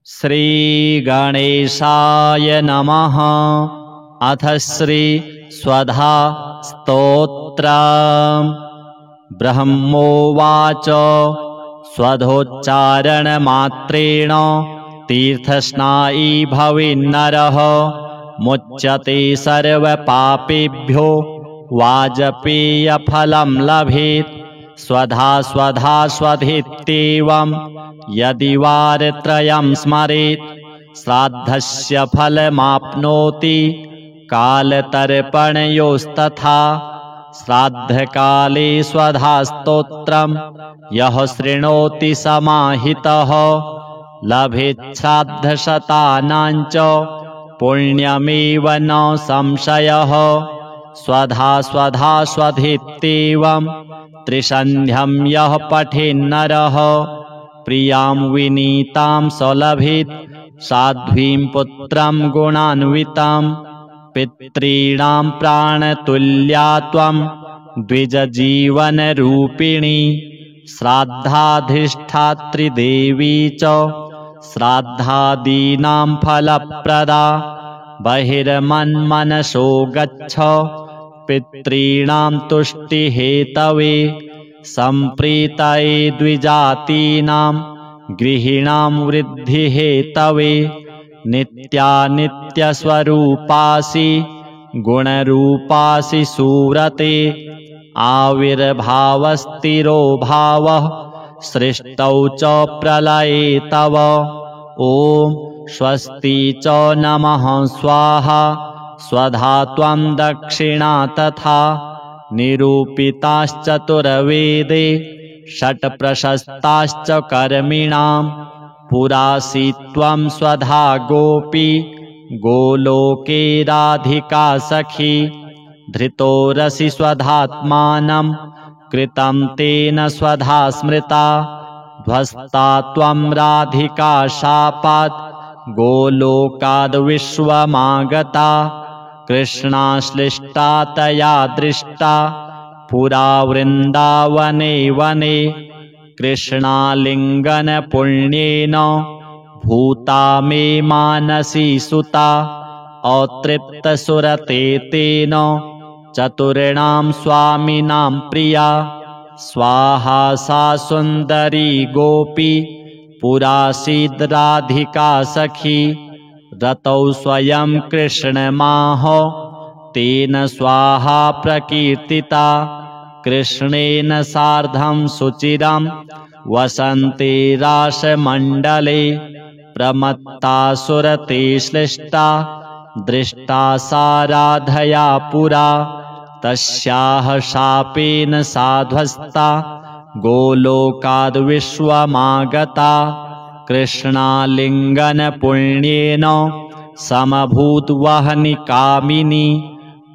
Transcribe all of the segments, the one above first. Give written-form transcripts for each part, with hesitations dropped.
श्रीगणेशाय नमः। अथ श्री स्वधा स्तोत्रम्। ब्रह्मोवाच स्वधोच्चारणमात्रेण तीर्थस्नायी भवेन्नरः मुच्यते सर्वपापेभ्यो वाजपेयफलं लभेत्। स्वधा स्वधा स्वधेत्येवं यदि वारत्रयं स्मरेत् श्राद्धस्य फलमाप्नोति कालतर्पणयोस्तथा। श्राद्धकाले स्वधास्तोत्रं यः शृणोति समाहितः लभेत् श्राद्धशतानां च पुण्यमेव न संशयः। स्वधा स्वधा स्वधेत्येवं त्रिसन्ध्यं यः पठेन्नरः प्रियां विनीतां स लभेत् साध्वीं पुत्रं गुणान्वितं। पितॄणां प्राणतुल्या त्वं द्विजजीवनरूपिणी श्राद्धाधिष्ठात्री देवी च श्राद्धादीनां फलप्रदा। बहिर्मन्मनसो गच्छ पितॄणां तुष्टिहेतवे सम्प्रीतये द्विजातीनां गृहीणां वृद्धिहेतवे। नित्यानित्यस्वरूपासि गुणरूपासि सुव्रते आविर्भावस्थिरो भावः सृष्टौ च प्रलये तव। ॐ स्वस्ति च नमः स्वाहा। स्वधा त्वं दक्षिणा तथा निरूपिताश्चतुर्वेदे षट् प्रशस्ताश्च कर्मिणां। पुरासि त्वं स्वधा गोपी गोलोके राधिका सखी। धृतोरसि स्वधात्मानं कृतं तेन स्वधा स्मृता। ध्वस्ता त्वं राधिका शापात् गोलोकाद् विश्वमागता। कृष्णाश्लिष्टा तया दृष्टा पुरा वृन्दावने वने। कृष्णालिङ्गनपुण्येन भूता मे मानसी सुता। अतृप्तसुरते तेन चतुर्णां स्वामिनां प्रिया। स्वाहा सा सुन्दरी गोपी पुरासीद् राधिका सखी। रतौ स्वयं कृष्णमाह तेन स्वाहा प्रकीर्तिता। कृष्णेन सार्धं सुचिरं वसन्ते रासमण्डले। प्रमत्ता सुरते श्लिष्टा दृष्टा सा राधया पुरा। तस्याः शापेन साध्वस्ता गोलोकाद् विश्वमागता। कृष्णालिङ्गनपुण्येन समभूद्वहनि कामिनी।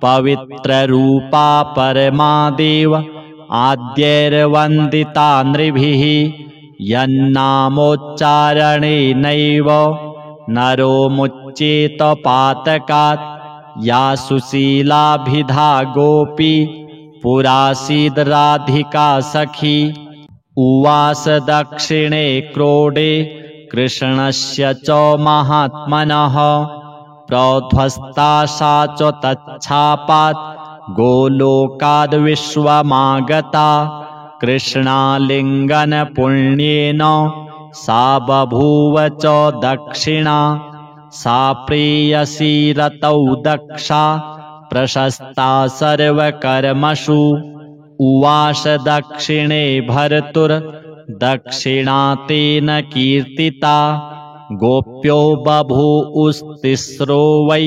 पवित्ररूपा परमादेव आद्यैर्वन्दिता नृभिः। यन्नामोच्चारणेनैव नरो मुच्येत पातकात्। या सुशीलाभिधा गोपी पुरासीद् राधिका सखी। उवास दक्षिणे क्रोडे कृष्णस्य च महात्मनः। प्रध्वस्ता सा च तच्छापात् गोलोकाद् विश्वमागता। कृष्णालिङ्गनपुण्येन सा बभूव च दक्षिणा। सा प्रेयसी रतौ दक्षा प्रशस्ता सर्वकर्मसु। उवास दक्षिणे भर्तुर्दक्षिणा तेन कीर्तिता। गोप्यो बभूवुस्तिस्रो वै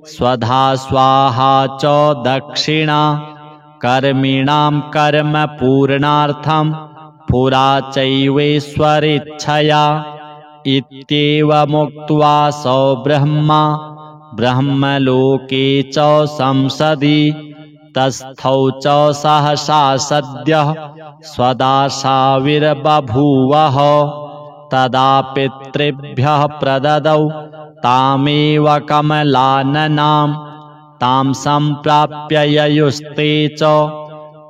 स्वधा स्वाहा च दक्षिणा। कर्मिणां कर्मपूर्णार्थं पुरा चैवेश्वरेच्छया। इत्येवमुक्त्वा स ब्रह्मा ब्रह्मलोके च संसदि। तस्थौ च सहसा सद्यः स्वदाशाविर्बभूवः। तदा पितृभ्यः प्रददौ तामेव कमलाननां। तां सम्प्राप्य ययुस्ते च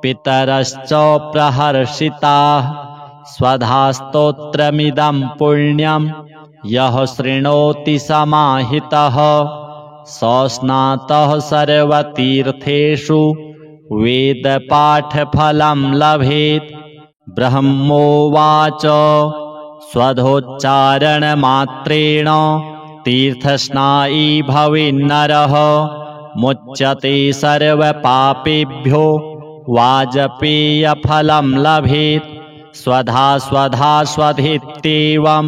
पितरश्च प्रहर्षिताः। स्वधा स्तोत्रमिदं पुण्यं यः शृणोति समाहितः स स्नातः सर्वतीर्थेषु वेदपाठफलं लभेत्। ब्रह्मोवाच स्वधोच्चारणमात्रेण तीर्थस्नायी भवेन्नरः मुच्यते सर्वपापेभ्यो वाजपेयफलं लभेत्। स्वधा स्वधा स्वधेत्येवं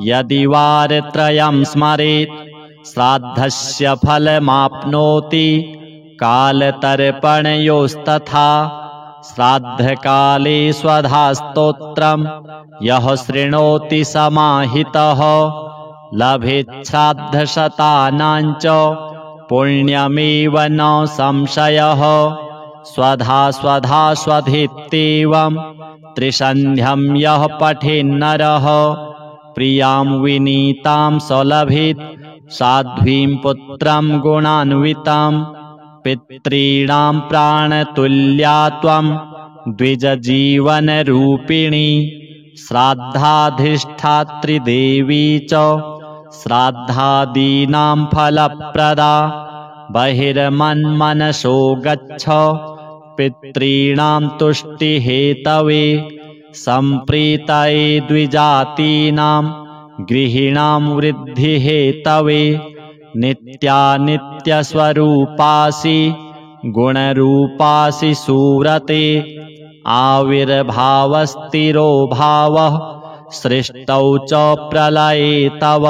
यदि वारत्रयं स्मरेत् श्राद्धस्य फलमाप्नोति कालतर्पणयोस्तथा। श्राद्धकाले स्वधास्तोत्रं यः शृणोति समाहितः लभेत् श्राद्धशतानां च पुण्यमेव न संशयः। स्वधा स्वधा स्वधेत्येवं त्रिसन्ध्यं यः पठेन्नरः प्रियां विनीतां स लभेत् साध्वीं पुत्रं गुणान्वितं। पितॄणां प्राणतुल्या त्वं द्विजजीवनरूपिणी श्राद्धाधिष्ठात्री देवी च श्राद्धादीनां फलप्रदा। बहिर्मन्मनसो गच्छ पितॄणां तुष्टिहेतवे सम्प्रीतये द्विजातीनां गृहीणां वृद्धिहेतवे। नित्यानित्यस्वरूपासि गुणरूपासि सुव्रते आविर्भावस्थिरो भावः सृष्टौ च प्रलये तव।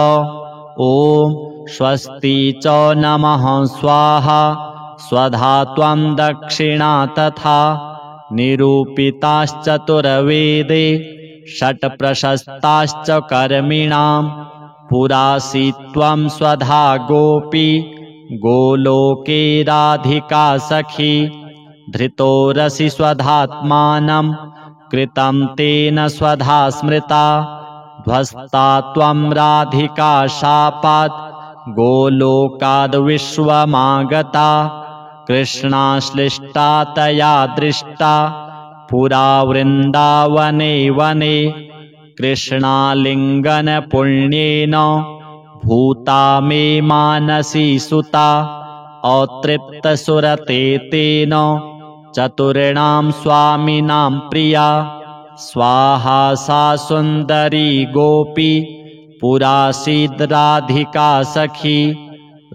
ॐ स्वस्ति च नमः स्वाहा स्वधा त्वं दक्षिणा तथा निरूपिताश्चतुर्वेदे षट्प्रशस्ताश्च कर्मिणां। पुरासि त्वं स्वधा गोपी गोलोके राधिका सखी धृतोरसि स्वधात्मानं कृतं तेन स्वधा स्मृता। ध्वस्ता त्वं राधिका शापात् गोलोकाद् विश्वमागता कृष्णाश्लिष्टा तया दृष्टा पुरा वृन्दावने वने। कृष्णालिङ्गनपुण्येन भूता मे मानसी सुता अतृप्तसुरते तेन चतुर्णां स्वामिनां प्रिया। स्वाहा सा सुन्दरी गोपी पुरासीद् राधिका सखी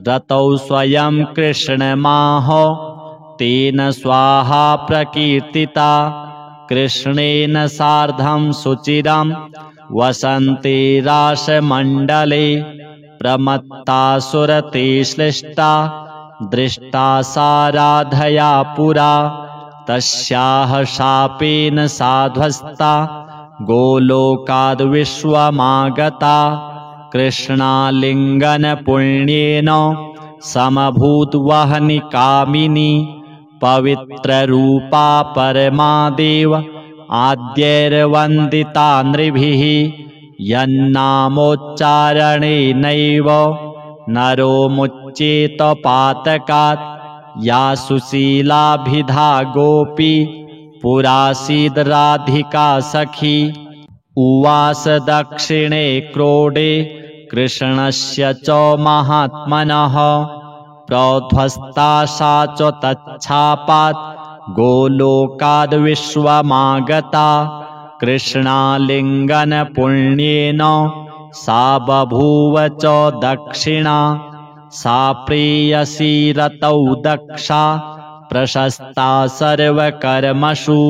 रतौ स्वयं कृष्णमाह तेन स्वाहा प्रकीर्तिता। कृष्णेन सार्धं सुचिरं वसन्ते रासमण्डले प्रमत्ता सुरते श्लिष्टा दृष्टा सा राधया पुरा। तस्याः शापेन साध्वस्ता गोलोकाद् विश्वमागता कृष्णालिङ्गनपुण्येन समभूद्वहनि कामिनी। पवित्ररूपा परमादेव आद्यैर्वन्दिता नृभिः यन्नामोच्चारणेनैव नरो मुच्येत पातकात्। या सुशीलाभिधा गोपी पुरासीद् राधिका सखी उवास दक्षिणे क्रोडे कृष्णस्य च महात्मनः। प्रध्वस्ता सा च तच्छापात् गोलोकाद् विश्वमागता कृष्णालिङ्गनपुण्येन सा बभूव च दक्षिणा। सा प्रेयसी रतौ दक्षा प्रशस्ता सर्वकर्मसु।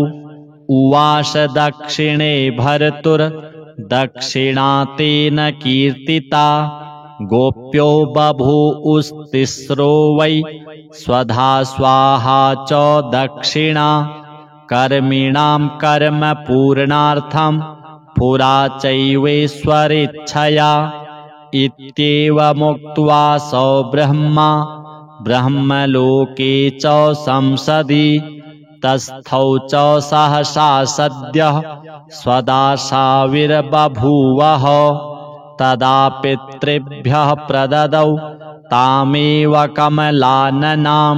उवास दक्षिणे भर्तुर्दक्षिणा तेन कीर्तिता। गोप्यो बभूवुस्तिस्रो वै स्वधा स्वाहा च दक्षिणा। कर्मिणां कर्मपूर्णार्थं पुरा चैवेश्वरेच्छया। इत्येवमुक्त्वा स ब्रह्मा ब्रह्मलोके च संसदि तस्थौ च सहसा सद्यः स्वदाशाविर्बभूवः। तदा पितृभ्यः प्रददौ तामेव कमलाननां।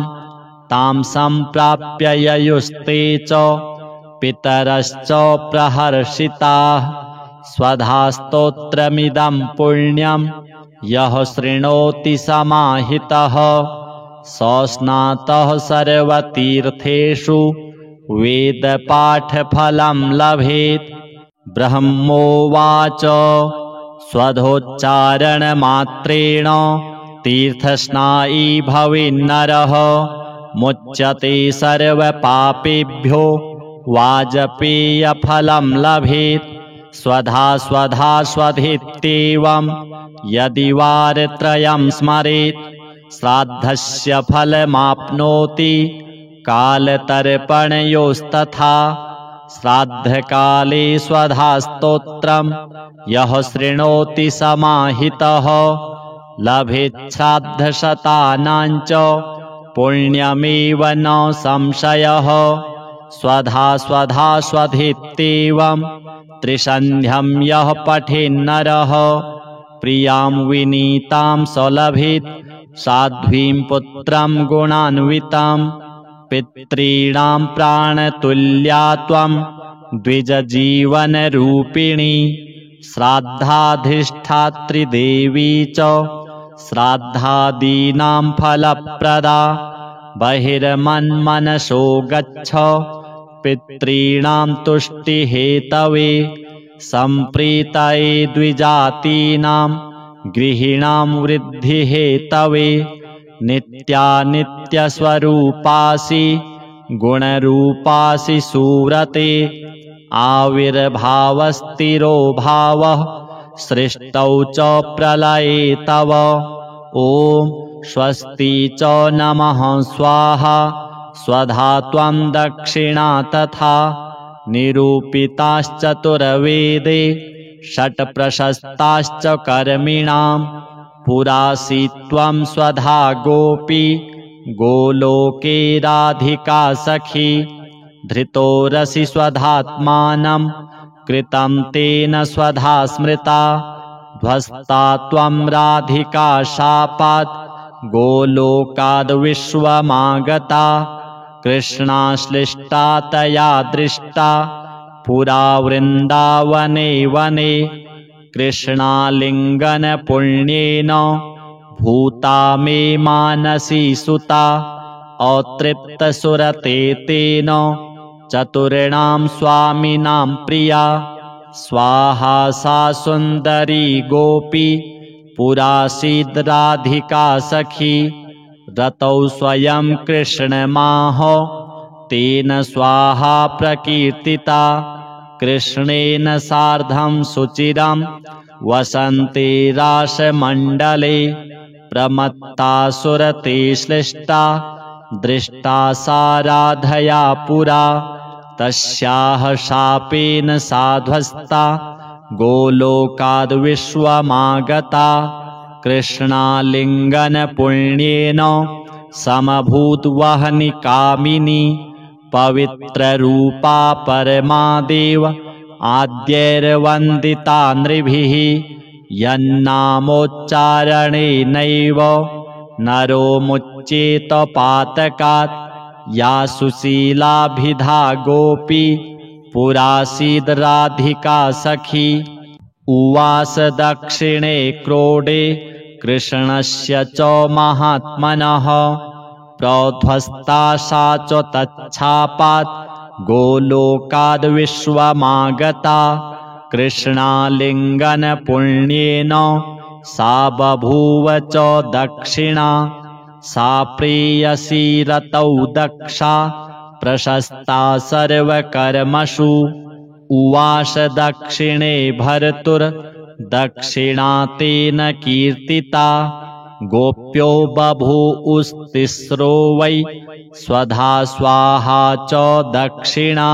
तां सम्प्राप्य ययुस्ते च पितरश्च प्रहर्षिताः। स्वधास्तोत्रमिदं पुण्यं यः शृणोति समाहितः स स्नातः सर्वतीर्थेषु वेदपाठफलं लभेत्। ब्रह्मोवाच स्वधोच्चारणमात्रेण तीर्थस्नायी भवेन्नरः मुच्यते सर्वपापेभ्यो वाजपेयफलं लभेत्। स्वधा स्वधा स्वधेत्येवं यदि वारत्रयं स्मरेत् श्राद्धस्य फलमाप्नोति कालतर्पणयोस्तथा। श्राद्धकाले स्वधास्तोत्रं यः शृणोति समाहितः लभेत् श्राद्धशतानां च पुण्यमेव न संशयः। स्वधा स्वधा स्वधेत्येवं त्रिसन्ध्यं यः पठेन्नरः प्रियां विनीतां स लभेत् साध्वीं पुत्रं गुणान्वितं। पितॄणां प्राणतुल्या त्वं द्विजजीवनरूपिणी श्राद्धाधिष्ठात्री देवी च श्राद्धादीनां फलप्रदा। बहिर्मन्मनसो गच्छ पितॄणां तुष्टिहेतवे सम्प्रीतये द्विजातीनां गृहीणां वृद्धिहेतवे। नित्यानित्यस्वरूपासि गुणरूपासि सुव्रते आविर्भावस्थिरो भावः सृष्टौ च प्रलये तव। ॐ स्वस्ति च नमः स्वाहा स्वधा त्वं दक्षिणा तथा निरूपिताश्चतुर्वेदे षट् प्रशस्ताश्च कर्मिणां। पुरासि त्वं स्वधा गोपी गोलोके राधिका सखी धृतोरसि स्वधात्मानं कृतं तेन स्वधा स्मृता। ध्वस्ता त्वं राधिका शापात् गोलोकाद् विश्वमागता कृष्णाश्लिष्टा तया दृष्टा पुरा वृन्दावने वने। कृष्णालिङ्गनपुण्येन भूता मे मानसी सुता अतृप्तसुरते तेन चतुर्णां स्वामिनां प्रिया। स्वाहा सा सुन्दरी गोपी पुरासीद्राधिका सखी रतौ स्वयं कृष्णमाह तेन स्वाहा प्रकीर्तिता। कृष्णेन सार्धं सुचिरं वसन्ते रासमण्डले प्रमत्तासुरते श्लिष्टा दृष्टा सा राधया पुरा। तस्याः शापेन साध्वस्ता गोलोकाद् विश्वमागता कृष्णालिङ्गनपुण्येन समभूद्वहनिकामिनी। पवित्ररूपा परमादेव आद्यैर्वन्दिता नृभिः यन्नामोच्चारणेनैव नरो मुच्येत पातकात्। या सुशीलाभिधा गोपी पुरासीद्राधिका सखी उवास दक्षिणे क्रोडे कृष्णस्य च महात्मनः। प्रोध्वस्ता सा च तच्छापात् गोलोकाद् विश्वमागता कृष्णालिङ्गनपुण्येन सा बभूव च दक्षिणा। सा प्रेयसी रतौ दक्षा प्रशस्ता सर्वकर्मसु। उवास दक्षिणे भर्तुर्दक्षिणा तेन कीर्तिता। गोप्यो बभूवुस्तिस्रो वै स्वधा स्वाहा च दक्षिणा।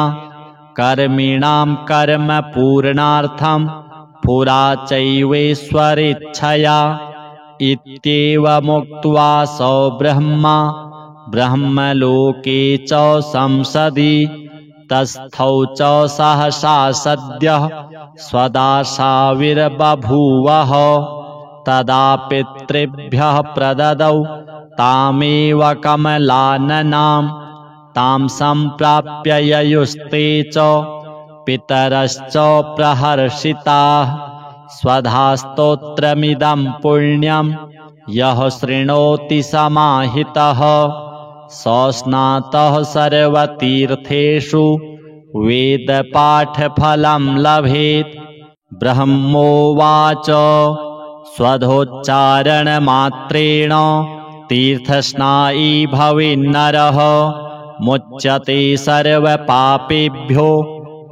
कर्मिणां कर्मपूर्णार्थं पुरा चैवेश्वरेच्छया। इत्येवमुक्त्वा स ब्रह्मा ब्रह्मलोके च संसदि तस्थौ च सहसा सद्यः स्वदाशाविर्बभूवः। तदा पितृभ्यः प्रददौ तामेव कमलाननां। तां सम्प्राप्य ययुस्ते च पितरश्च प्रहर्षिताः। स्वधास्तोत्रमिदं पुण्यं यः शृणोति समाहितः स स्नातः सर्वतीर्थेषु वेदपाठफलं लभेत्। ब्रह्मोवाच स्वधोच्चारणमात्रेण तीर्थस्नायी भवेन्नरः मुच्यते सर्वपापेभ्यो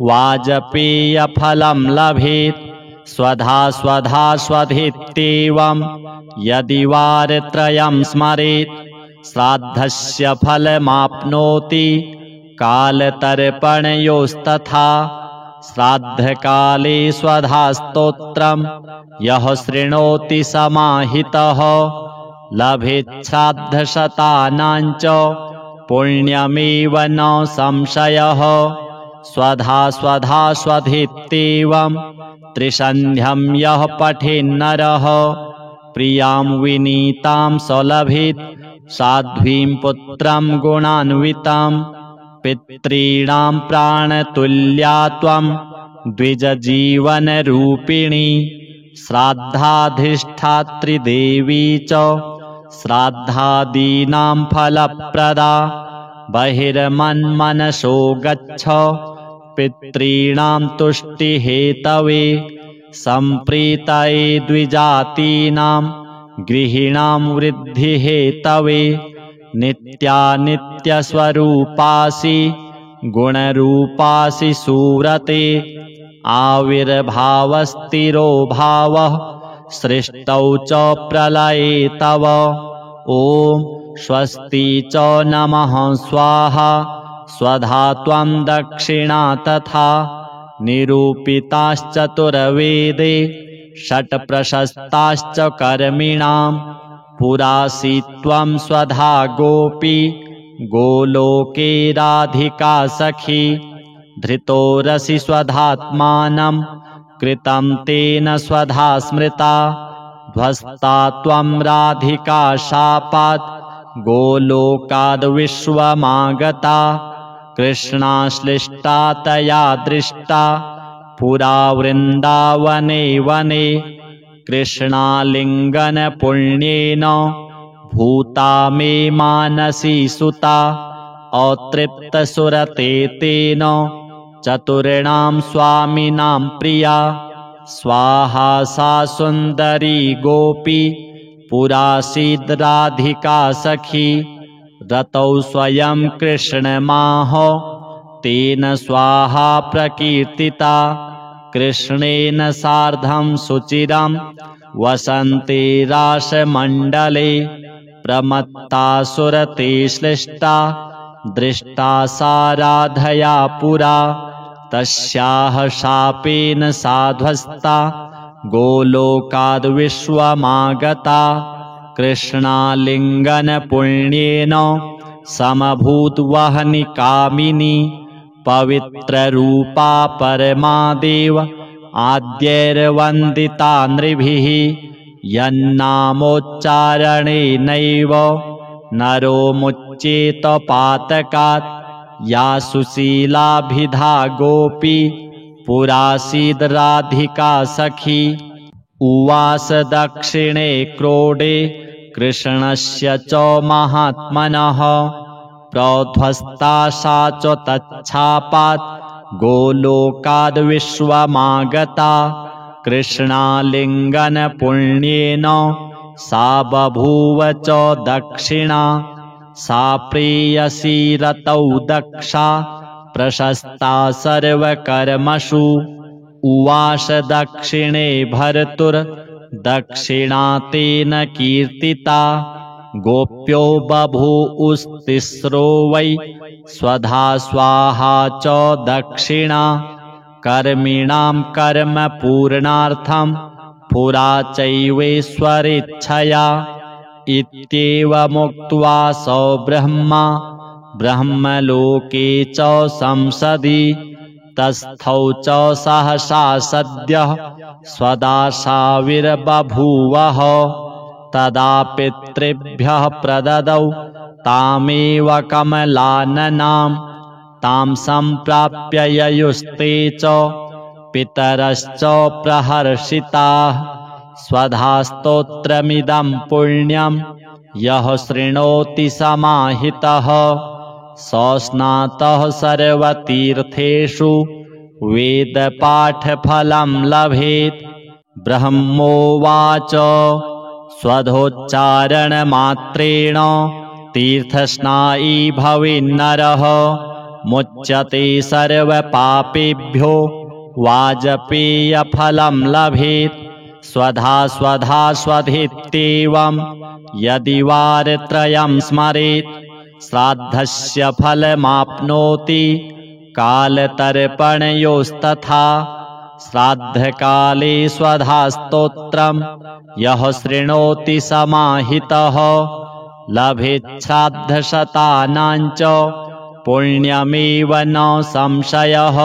वाजपेयफलं लभेत्। स्वधा स्वधा स्वधेत्येवं यदि वारत्रयं स्मरेत् श्राद्धस्य फलमाप्नोति कालतर्पणयोस्तथा। श्राद्धकाले स्वधास्तोत्रं यः शृणोति समाहितः लभेत् श्राद्धशतानां च पुण्यमेव न संशयः। स्वधा स्वधा स्वधेत्येवं त्रिसन्ध्यं यः पठेन्नरः प्रियां विनीतां स लभेत् साध्वीं पुत्रं गुणान्वितां। पितॄणां प्राणतुल्या त्वं द्विजजीवनरूपिणी श्राद्धाधिष्ठात्री देवी च श्राद्धादीनां फलप्रदा। बहिर्मन्मनसो गच्छ पितॄणां तुष्टिहेतवे सम्प्रीतये द्विजातीनां गृहीणां वृद्धिहेतवे। नित्यानित्यस्वरूपासि गुणरूपासि सुव्रते आविर्भावस्थिरो भावः सृष्टौ च प्रलये तव। ॐ स्वस्ति च नमः स्वाहा स्वधा त्वं दक्षिणा तथा निरूपिताश्चतुर्वेदे षट्प्रशस्ताश्च कर्मिणां। पुरासि त्वं स्वधा गोपी गोलोके राधिका सखी धृतोरसि स्वधात्मानं कृतं तेन स्वधा स्मृता। ध्वस्ता त्वं राधिका शापात् गोलोकाद् विश्वमागता कृष्णाश्लिष्टा तया दृष्टा पुरा वृन्दावने वने। कृष्णालिङ्गनपुण्येन भूता मे मानसी सुता अतृप्तसुरते तेन चतुर्णां स्वामिनां प्रिया। स्वाहा सा सुन्दरी गोपी पुरासीद् राधिका सखी रतौ स्वयं कृष्णमाह तेन स्वाहा प्रकीर्तिता। कृष्णेन सार्धं सुचिरं वसन्ते रासमण्डले प्रमत्तासुरते श्लिष्टा दृष्टा सा राधया पुरा। तस्याः शापेन साध्वस्ता गोलोकाद् विश्वमागता कृष्णालिङ्गनपुण्येन समभूद्वहनि कामिनी। पवित्ररूपा परमादेव आद्यैर्वन्दिता नृभिः यन्नामोच्चारणेनैव नरो मुच्येत पातकात्। या सुशीलाभिधा गोपी पुरासीद् राधिका सखी उवास दक्षिणे क्रोडे कृष्णस्य च महात्मनः। प्रोध्वस्ता सा च तच्छापात् गोलोकाद् विश्वमागता कृष्णालिङ्गनपुण्येन सा बभूव च दक्षिणा। सा प्रेयसी रतौ दक्षा प्रशस्ता सर्वकर्मसु। उवास दक्षिणे भर्तुर्दक्षिणा तेन कीर्तिता। गोप्यो बभूवुस्तिस्रो वै स्वधा स्वाहा च दक्षिणा। कर्मिणां कर्म पूर्णार्थं पुरा चैवेश्वरेच्छया। इत्येवमुक्त्वा स ब्रह्मा ब्रह्मलोके च संसदि तस्थौ च सहसा सद्यः स्वदाशाविर्बभूवः। तदा पितृभ्यः प्रददौ तामेव कमलाननां तां सम्प्राप्य ययुस्ते च पितरश्च प्रहर्षिताः। स्वधास्तोत्रमिदं पुण्यं यः शृणोति समाहितः स स्नातः सर्वतीर्थेषु वेदपाठफलं लभेत्। ब्रह्मोवाच स्वधोच्चारणमात्रेण तीर्थस्नायी भवेन्नरः मुच्यते सर्वपापेभ्यो वाजपेयफलं लभेत्। स्वधा स्वधा स्वधेत्येवं यदि वारत्रयं स्मरेत् श्राद्धस्य फलमाप्नोति कालतर्पणयोस्तथा। श्राद्धकाले स्वधास्तोत्रं यः शृणोति समाहितः लभेत् श्राद्धशतानां च पुण्यमेव न संशयः।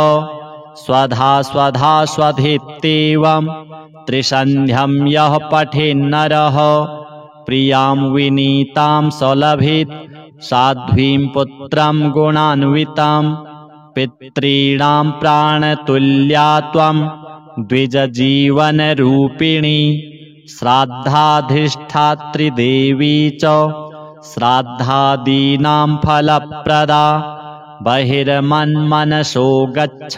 स्वधा स्वधा स्वधेत्येवं त्रिसन्ध्यं यः पठेन्नरः प्रियां विनीतां स लभेत् साध्वीं पुत्रं गुणान्वितं। पितॄणां प्राणतुल्या त्वं द्विजजीवनरूपिणी श्राद्धाधिष्ठात्री देवी च श्राद्धादीनां फलप्रदा। बहिर्मन्मनसो गच्छ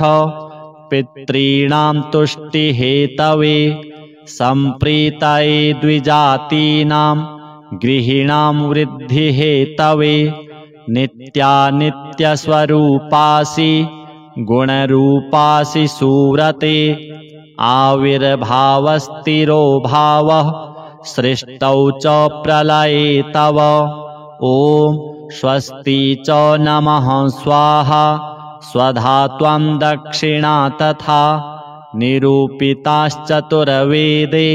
पितॄणां तुष्टिहेतवे सम्प्रीतये द्विजातीनां गृहीणां वृद्धिहेतवे। नित्यानित्यस्वरूपासि गुणरूपासि सुव्रते आविर्भावस्थिरो भावः सृष्टौ च प्रलये तव। ॐ स्वस्ति च नमः स्वाहा स्वधा त्वं दक्षिणा तथा निरूपिताश्चतुर्वेदे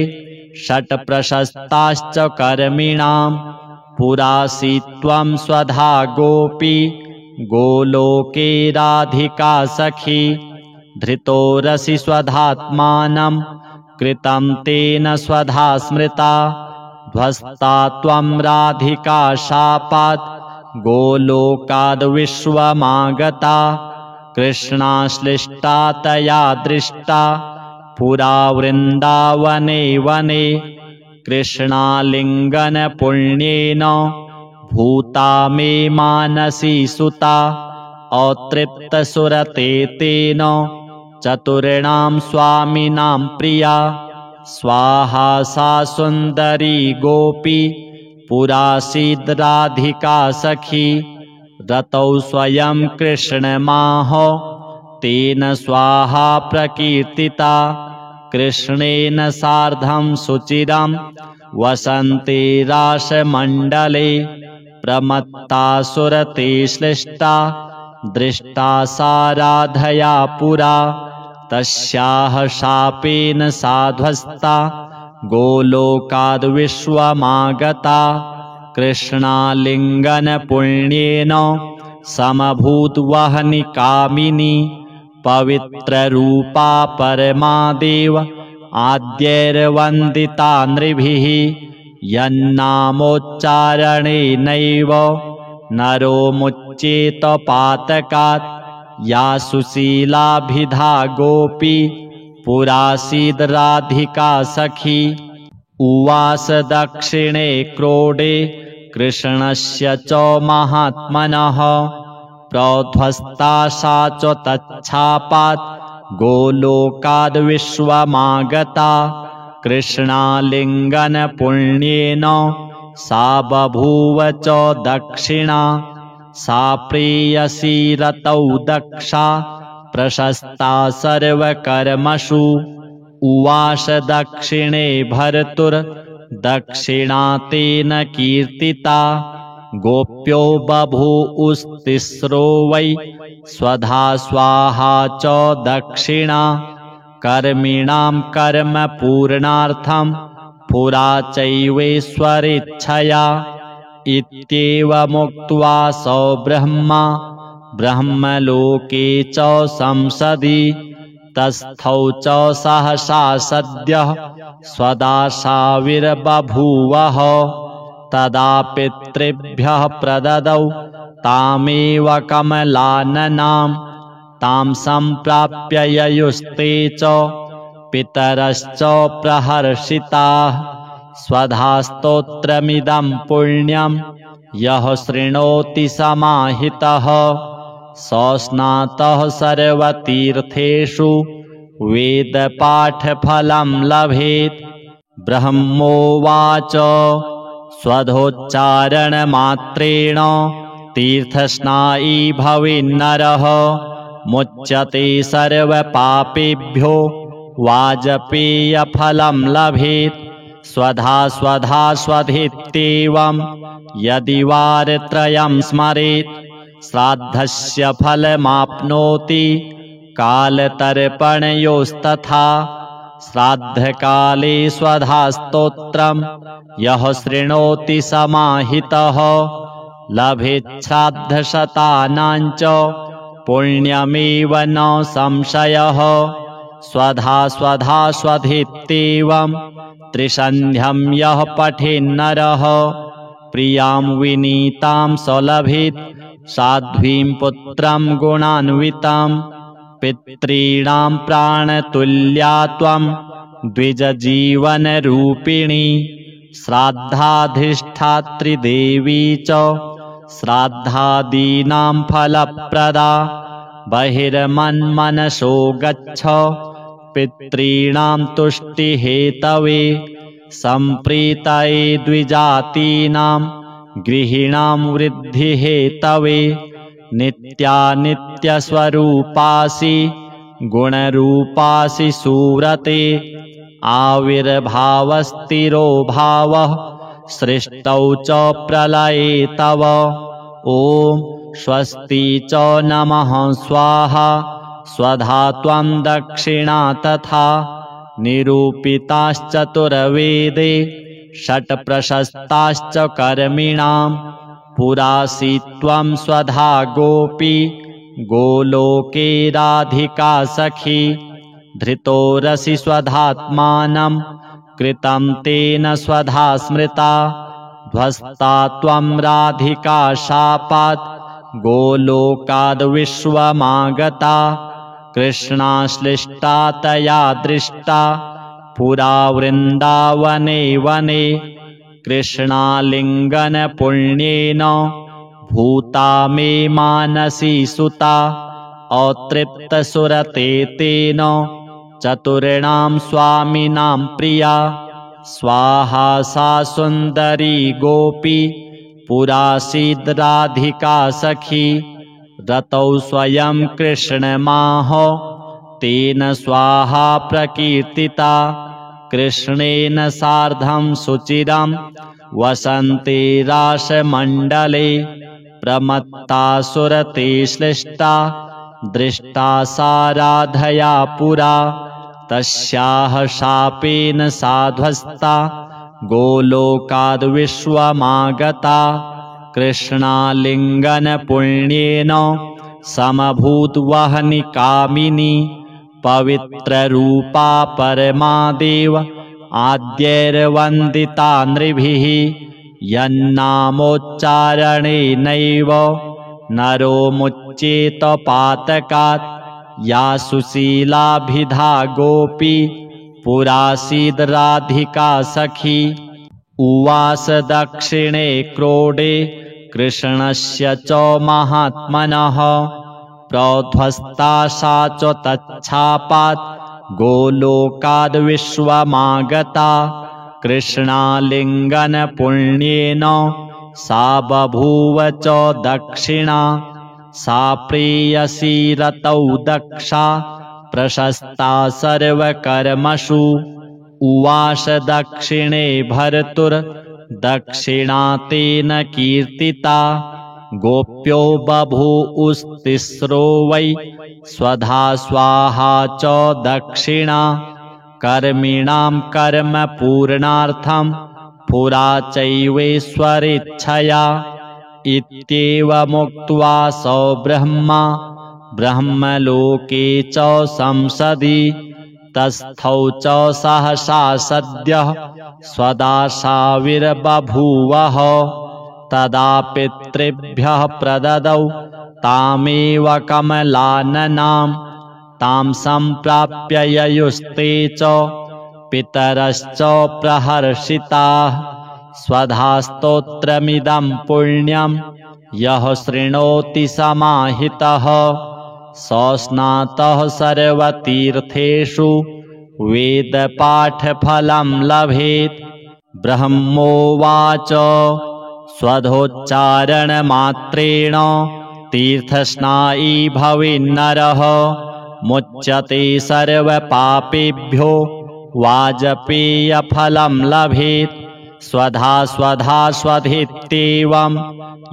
षट् प्रशस्ताश्च कर्मिणां। पुरासि त्वं स्वधा गोपी गोलोके राधिका सखी। धृतोरसि स्वधात्मानं कृतं तेन स्वधा स्मृता। ध्वस्ता त्वं राधिका शापात् गोलोकाद् विश्वमागता। कृष्णाश्लिष्टा तया दृष्टा पुरा वृन्दावने वने। कृष्णालिङ्गनपुण्येन भूता मे मानसी सुता। अतृप्तसुरते तेन चतुर्णां स्वामिनां प्रिया। स्वाहा सा सुन्दरी गोपी पुरासीद् राधिका सखी। रतौ स्वयं कृष्णमाह तेन स्वाहा प्रकीर्तिता। कृष्णेन सार्धं सुचिरं वसन्ते रासमण्डले। प्रमत्ता सुरते श्लिष्टा दृष्टा सा राधया पुरा। तस्याः शापेन साध्वस्ता गोलोकाद् विश्वमागता। कृष्णालिङ्गनपुण्येन समभूद्वहनि कामिनी। पवित्ररूपा परमादेव आद्यैर्वन्दिता नृभिः। यन्नामोच्चारणेनैव नरो मुच्येत पातकात्। या सुशीलाभिधा गोपी पुरासीद् राधिका सखी। उवास दक्षिणे क्रोडे कृष्णस्य च महात्मनः। प्रध्वस्ता सा च तच्छापात् गोलोकाद् विश्वमागता। कृष्णालिङ्गनपुण्येन सा बभूव च दक्षिणा। सा प्रेयसी रतौ दक्षा प्रशस्ता सर्वकर्मसु। उवास दक्षिणे भर्तुर्दक्षिणा तेन कीर्तिता। गोप्यो बभूवुस्तिस्रो वै स्वधा स्वाहा च दक्षिणा। कर्मिणां कर्म पूर्णार्थं पुरा चैवेश्वरेच्छया। इत्येवमुक्त्वा स ब्रह्मा ब्रह्मलोके च संसदि। तस्थौ च सहसा सद्यः स्वदाशाविर्बभूवः। तदा पितृभ्यः प्रददौ तामेव कमलाननां तां सम्प्राप्य ययुस्ते च पितरश्च प्रहर्षिताः। स्वधास्तोत्रमिदं पुण्यं यः शृणोति समाहितः स स्नातः सर्वतीर्थेषु वेदपाठफलं लभेत्। ब्रह्मोवाच स्वधोच्चारणमात्रेण तीर्थस्नायी भवेन्नरः मुच्यते सर्वपापेभ्यो वाजपेयफलं लभेत्। स्वधा स्वधा स्वधेत्येवं यदि वारत्रयं स्मरेत् श्राद्धस्य फलमाप्नोति कालतर्पणयोस्तथा। श्राद्धकाले स्वधास्तोत्रं यः शृणोति समाहितः लभेत् श्राद्धशतानां च पुण्यमेव न संशयः। स्वधा स्वधा स्वधेत्येवं त्रिसन्ध्यं यः पठेन्नरः प्रियां विनीतां स लभेत् साध्वीं पुत्रं गुणान्वितं। पितॄणां प्राणतुल्या त्वं द्विजजीवनरूपिणी श्राद्धाधिष्ठात्री देवी च श्राद्धादीनां फलप्रदा। बहिर्मन्मनसो गच्छ पितॄणां तुष्टिहेतवे सम्प्रीतये द्विजातीनां गृहीणां वृद्धिहेतवे। नित्यानित्यस्वरूपासि गुणरूपासि सुव्रते आविर्भावस्थिरो भावः सृष्टौ च प्रलये तव। ॐ स्वस्ति च नमः स्वाहा स्वधा त्वं दक्षिणा तथा निरूपिताश्चतुर्वेदे षट् प्रशस्ताश्च कर्मिणां। पुरासि त्वं स्वधा गोपी गोलोके राधिका सखी। धृतोरसि स्वधात्मानं कृतं तेन स्वधा स्मृता। ध्वस्ता त्वं राधिका शापात् गोलोकाद् विश्वमागता। कृष्णाश्लिष्टा तया दृष्टा पुरा वृन्दावने वने। कृष्णालिङ्गनपुण्येन भूता मे मानसी सुता। अतृप्तसुरते तेन चतुर्णां स्वामिनां प्रिया। स्वाहा सा सुन्दरी गोपी पुरासीद् राधिका सखी। रतौ स्वयं कृष्णमाह तेन स्वाहा प्रकीर्तिता। कृष्णेन सार्धं सुचिरं वसन्ते रासमण्डले। प्रमत्ता सुरते श्लिष्टा दृष्टा सा राधया पुरा। तस्याः शापेन साध्वस्ता गोलोकाद् विश्वमागता। कृष्णालिङ्गनपुण्येन समभूद्वहनि कामिनी। पवित्ररूपा परमादेव आद्यैर्वन्दिता नृभिः। यन्नामोच्चारणेनैव नरो मुच्येत पातकात्। या सुशीलाभिधा गोपी पुरासीद् राधिका सखी। उवास दक्षिणे क्रोडे कृष्णस्य च महात्मनः। प्रध्वस्ता सा च तच्छापात् गोलोकाद् विश्वमागता। कृष्णालिङ्गनपुण्येन सा बभूव च दक्षिणा। सा प्रेयसी रतौ दक्षा प्रशस्ता सर्वकर्मसु। उवास दक्षिणे भर्तुर्दक्षिणा तेन कीर्तिता। गोप्यो बभूवुस्तिस्रो वै स्वधा स्वाहा च दक्षिणा। कर्मिणां कर्म पूर्णार्थं पुरा चैवेश्वरेच्छया। इत्येवमुक्त्वा स ब्रह्मा ब्रह्मलोके च संसदि। तस्थौ च सहसा सद्यः स्वदाशाविर्बभूवः। तदा पितृभ्यः प्रददौ तामेव कमलाननां तां सम्प्राप्य ययुस्ते च पितरश्च प्रहर्षिताः। स्वधास्तोत्रमिदं पुण्यं यः शृणोति समाहितः स स्नातः सर्वतीर्थेषु वेदपाठफलं लभेत्। ब्रह्मोवाच स्वधोच्चारणमात्रेण तीर्थस्नायी भवेन्नरः मुच्यते सर्वपापेभ्यो वाजपेयफलं लभेत्। स्वधा स्वधा स्वधेत्येवं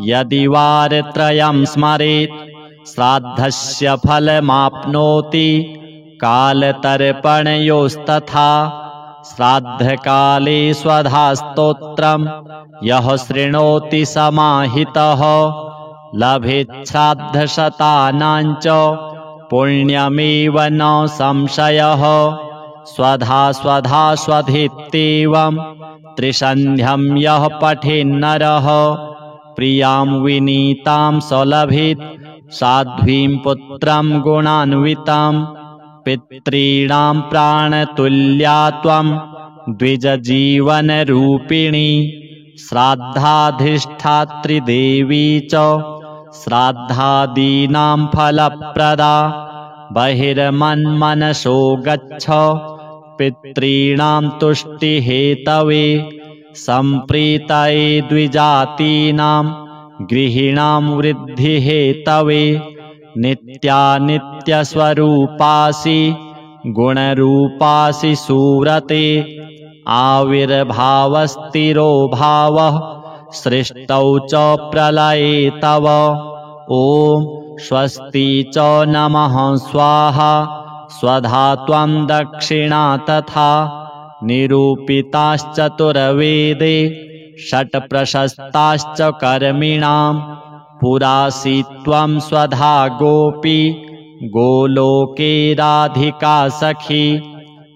यदि वारत्रयं स्मरेत् श्राद्धस्य फलमाप्नोति कालतर्पणयोस्तथा। श्राद्धकाले स्वधास्तोत्रं यः शृणोति समाहितः लभेत् श्राद्धशतानां च पुण्यमेव न संशयः। स्वधा स्वधा स्वधेत्येवं त्रिसन्ध्यं यः पठेन्नरः प्रियां विनीतां स लभेत् साध्वीं पुत्रं गुणान्वितं। पितॄणां प्राणतुल्या त्वं द्विजजीवनरूपिणी श्राद्धाधिष्ठात्री देवी च श्राद्धादीनां फलप्रदा। बहिर्मन्मनसो गच्छ पितॄणां तुष्टिहेतवे सम्प्रीतये द्विजातीनां गृहीणां वृद्धिहेतवे। नित्यानित्यस्वरूपासि गुणरूपासि सुव्रते आविर्भावस्थिरो भावः सृष्टौ च प्रलये तव। ॐ स्वस्ति च नमः स्वाहा स्वधा त्वं दक्षिणा तथा निरूपिताश्चतुर्वेदे षट्प्रशस्ताश्च कर्मिणां। पुरासि त्वं स्वधा गोपी गोलोके राधिका सखी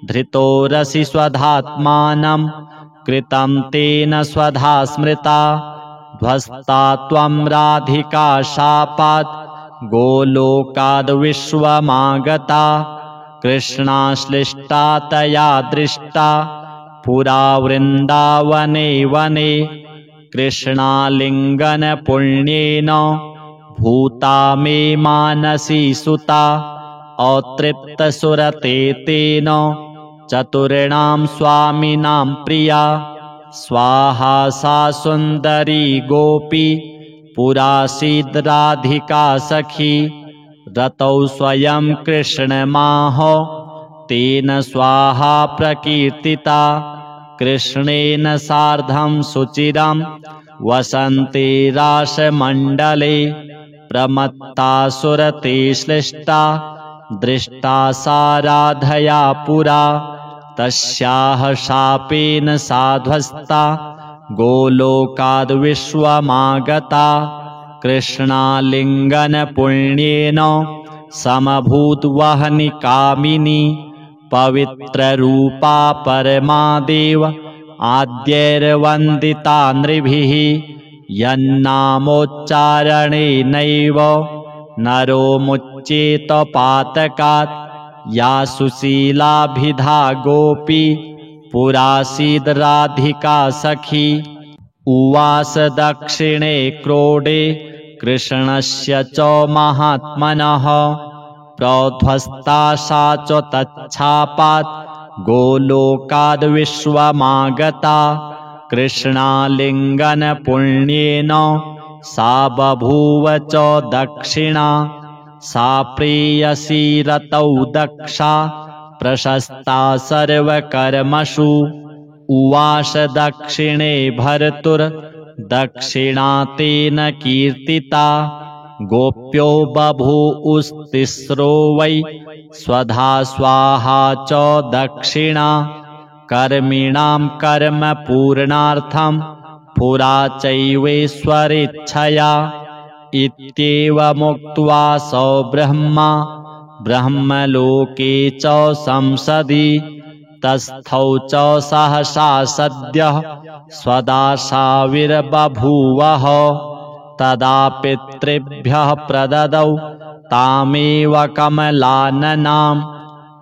धृतोरसि स्वधात्मानं कृतं तेन स्वधा स्मृता। ध्वस्ता त्वं राधिका शापात् गोलोकाद्विश्वमागता कृष्णाश्लिष्टा तया दृष्टा पुरा वृन्दावने वने। कृष्णालिङ्गनपुण्येन भूता मे मानसी सुता अतृप्तसुरते तेन चतुर्णां स्वामिनां प्रिया। स्वाहा सा सुन्दरी गोपी पुरासीद् राधिका सखी रतौ स्वयं कृष्णमाह तेन स्वाहा प्रकीर्तिता। कृष्णेन सार्धं सुचिरं वसन्ते रासमण्डले प्रमत्ता सुरते श्लिष्टा दृष्टा सा राधया पुरा। तस्याः शापेन साध्वस्ता गोलोकाद्विश्वमागता कृष्णालिङ्गनपुण्येन समभूद्वहनि कामिनी। पवित्ररूपा परमादेव आद्यैर्वन्दिता नृभिः यन्नामोच्चारणेनैव नरो मुच्येत पातकात्। या सुशीलाभिधा गोपी पुरासीद् राधिका सखी उवास दक्षिणे क्रोडे कृष्णस्य च महात्मनः। प्रध्वस्ता सा च तच्छापात् गोलोकाद्विश्वमागता कृष्णालिङ्गनपुण्येन सा बभूव च दक्षिणा। सा प्रेयसी रतौ दक्षा प्रशस्ता सर्वकर्मसु। उवास दक्षिणे भर्तुर्दक्षिणा तेन कीर्तिता। गोप्यो बभूवुस्तिस्रो वै स्वधा स्वाहा च दक्षिणा। कर्मिणां कर्म पूर्णार्थं पुरा चैवेश्वरेच्छया। इत्येवमुक्त्वा स ब्रह्मा ब्रह्मलोके च संसदि तस्थौ च सहसा सद्यः स्वदाशाविर्बभूवः तदा पितृभ्यः प्रददौ तामेव कमलाननां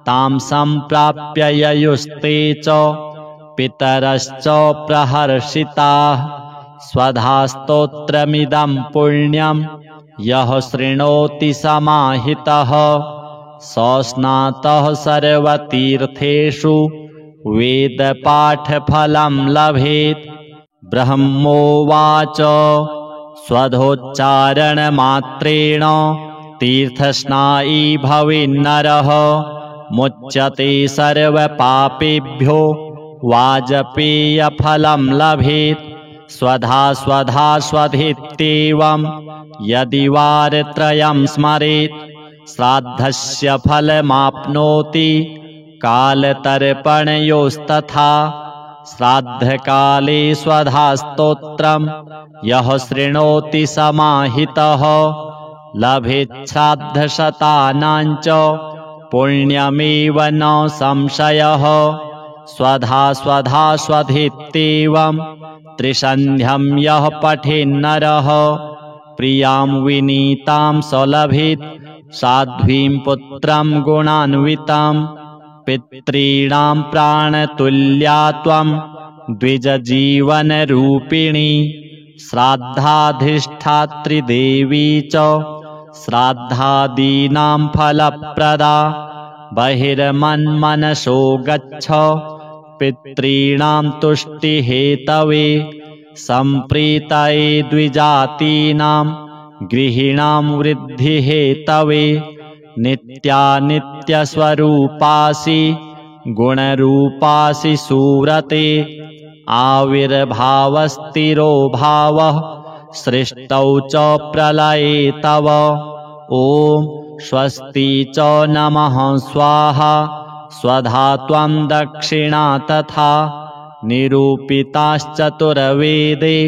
तां सम्प्राप्य ययुस्ते च पितरश्च प्रहर्षिताः स्वधास्तोत्रमिदं पुण्यं यः शृणोति समाहितः स स्नातः सर्वतीर्थेषु वेदपाठफलं लभेत्। ब्रह्मोवाच स्वधोच्चारणमात्रेण तीर्थस्नायी भवेन्नरः मुच्यते सर्वपापेभ्यो वाजपेयफलं लभेत्। स्वधा स्वधा स्वधेत्येवं यदि वारत्रयं स्मरेत् श्राद्धस्य फलमाप्नोति कालतर्पणयोस्तथा। श्राद्धकाले स्वधास्तोत्रं यः शृणोति समाहितः लभेत् श्राद्धशतानां च पुण्यमेव न संशयः। स्वधा स्वधा स्वधेत्येवं त्रिसन्ध्यं यः पठेन्नरः प्रियां विनीतां स लभेत् साध्वीं पुत्रं गुणान्वितं। पितॄणां प्राणतुल्या त्वं द्विजजीवनरूपिणी श्राद्धाधिष्ठात्री देवी च श्राद्धादीनां फलप्रदा। बहिर्मन्मनसो गच्छ पितॄणां तुष्टिहेतवे सम्प्रीतये द्विजातीनां गृहीणां वृद्धिहेतवे। नित्यानित्यस्वरूपासि गुणरूपासि सुव्रते आविर्भावस्थिरो भावः सृष्टौ च प्रलये तव। ॐ स्वस्ति च नमः स्वाहा स्वधा त्वं दक्षिणा तथा निरूपिताश्चतुर्वेदे